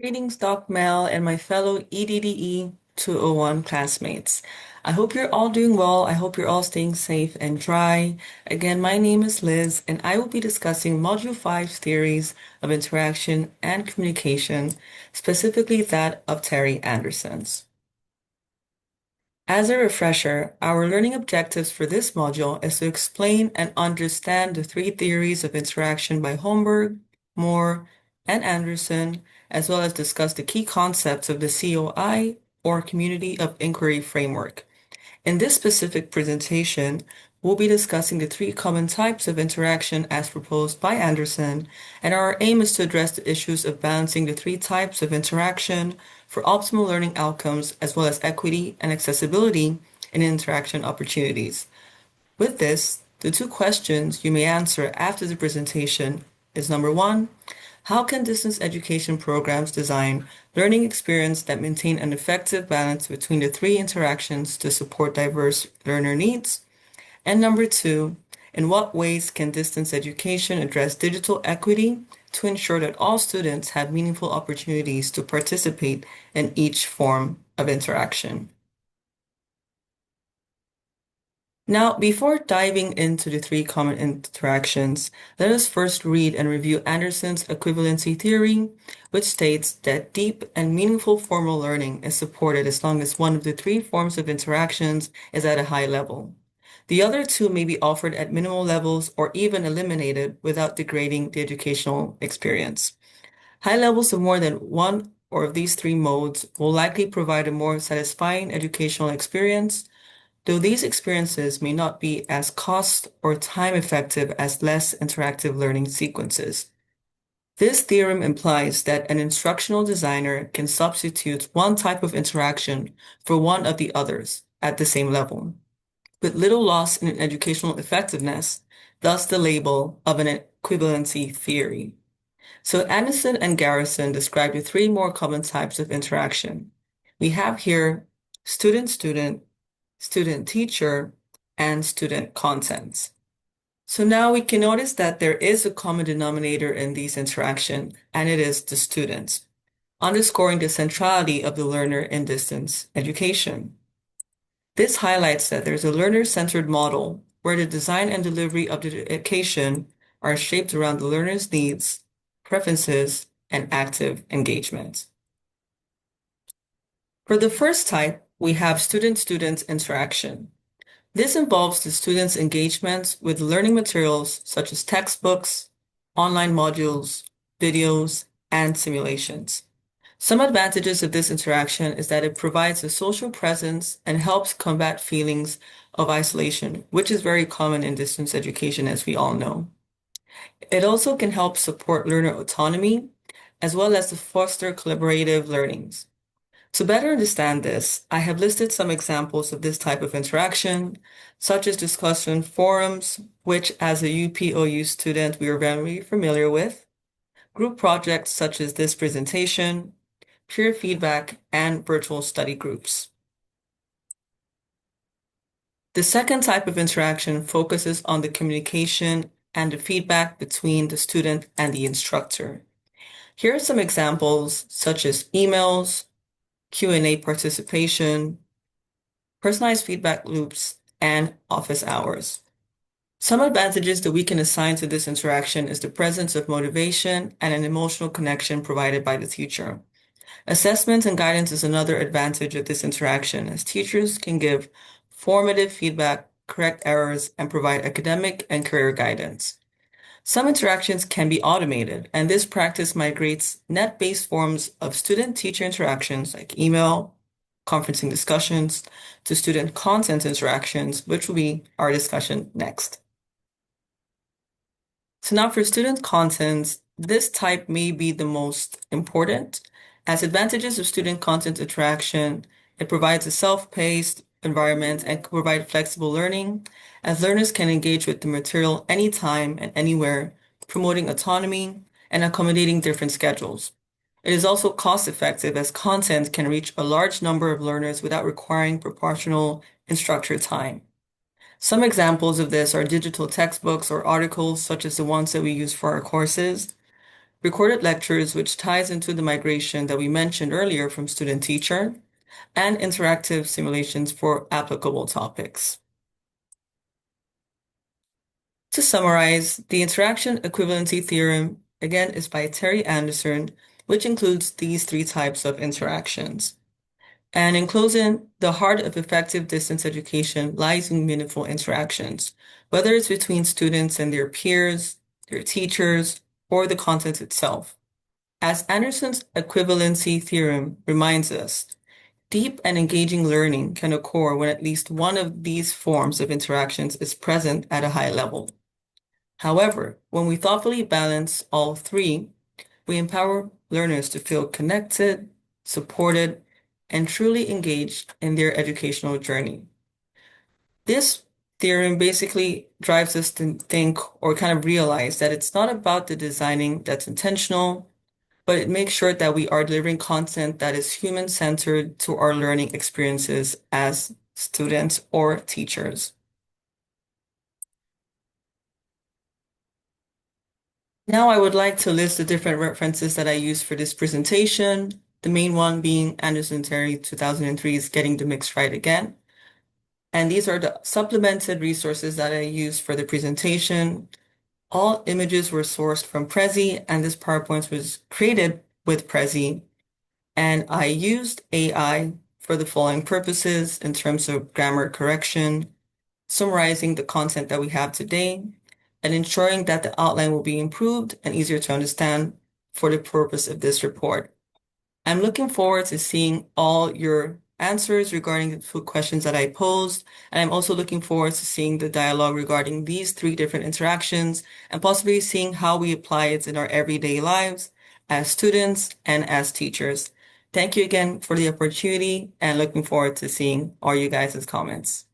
Greetings, Doc Mel, and my fellow EDDE 201 classmates. I hope you're all doing well. I hope you're all staying safe and dry. Again, my name is Liz, and I will be discussing Module 5's theories of interaction and communication, specifically that of Terry Anderson's. As a refresher, our learning objectives for this module is to explain and understand the three theories of interaction by Holmberg, Moore, and Anderson, as well as discuss the key concepts of the COI, or Community of Inquiry Framework. In this specific presentation, we'll be discussing the three common types of interaction as proposed by Anderson, and our aim is to address the issues of balancing the three types of interaction for optimal learning outcomes, as well as equity and accessibility in interaction opportunities. With this, the two questions you may answer after the presentation is number one, how can distance education programs design learning experience that maintain an effective balance between the three interactions to support diverse learner needs? And number two, in what ways can distance education address digital equity to ensure that all students have meaningful opportunities to participate in each form of interaction? Now, before diving into the three common interactions, let us first read and review Anderson's equivalency theory, which states that deep and meaningful formal learning is supported as long as one of the three forms of interactions is at a high level. The other two may be offered at minimal levels or even eliminated without degrading the educational experience. High levels of more than one or of these three modes will likely provide a more satisfying educational experience, though these experiences may not be as cost or time effective as less interactive learning sequences. This theorem implies that an instructional designer can substitute one type of interaction for one of the others at the same level, with little loss in educational effectiveness, thus the label of an equivalency theory. So Anderson and Garrison describe the three more common types of interaction. We have here student-student, student-teacher, and student content. So now we can notice that there is a common denominator in these interactions, and it is the students, underscoring the centrality of the learner in distance education. This highlights that there's a learner-centered model where the design and delivery of the education are shaped around the learner's needs, preferences, and active engagement. For the first type, we have student-student interaction. This involves the student's engagement with learning materials such as textbooks, online modules, videos, and simulations. Some advantages of this interaction is that it provides a social presence and helps combat feelings of isolation, which is very common in distance education, as we all know. It also can help support learner autonomy, as well as to foster collaborative learnings. To better understand this, I have listed some examples of this type of interaction, such as discussion forums, which as a UPOU student we are very familiar with, group projects such as this presentation, peer feedback, and virtual study groups. The second type of interaction focuses on the communication and the feedback between the student and the instructor. Here are some examples, such as emails, Q&A participation, personalized feedback loops, and office hours. Some advantages that we can assign to this interaction is the presence of motivation and an emotional connection provided by the teacher. Assessment and guidance is another advantage of this interaction, as teachers can give formative feedback, correct errors, and provide academic and career guidance. Some interactions can be automated, and this practice migrates net-based forms of student-teacher interactions like email, conferencing discussions, to student content interactions, which will be our discussion next. So now for student content, this type may be the most important. As advantages of student content interaction, it provides a self-paced environment and can provide flexible learning, as learners can engage with the material anytime and anywhere, promoting autonomy and accommodating different schedules. It is also cost-effective as content can reach a large number of learners without requiring proportional instructor time. Some examples of this are digital textbooks or articles such as the ones that we use for our courses, recorded lectures, which ties into the migration that we mentioned earlier from student-teacher, and interactive simulations for applicable topics. To summarize, the interaction equivalency theorem, again, is by Terry Anderson, which includes these three types of interactions. And in closing, the heart of effective distance education lies in meaningful interactions, whether it's between students and their peers, their teachers, or the content itself. As Anderson's equivalency theorem reminds us, deep and engaging learning can occur when at least one of these forms of interactions is present at a high level. However, when we thoughtfully balance all three, we empower learners to feel connected, supported, and truly engaged in their educational journey. This theorem basically drives us to think or kind of realize that it's not about the designing that's intentional, but it makes sure that we are delivering content that is human-centered to our learning experiences as students or teachers. Now I would like to list the different references that I used for this presentation, the main one being Anderson Terry 2003's Getting the Mix Right Again. And these are the supplemented resources that I used for the presentation. All images were sourced from Prezi, and this PowerPoint was created with Prezi. And I used AI for the following purposes in terms of grammar correction, summarizing the content that we have today, and ensuring that the outline will be improved and easier to understand for the purpose of this report. I'm looking forward to seeing all your answers regarding the two questions that I posed, and I'm also looking forward to seeing the dialogue regarding these three different interactions and possibly seeing how we apply it in our everyday lives as students and as teachers. Thank you again for the opportunity and looking forward to seeing all you guys' comments.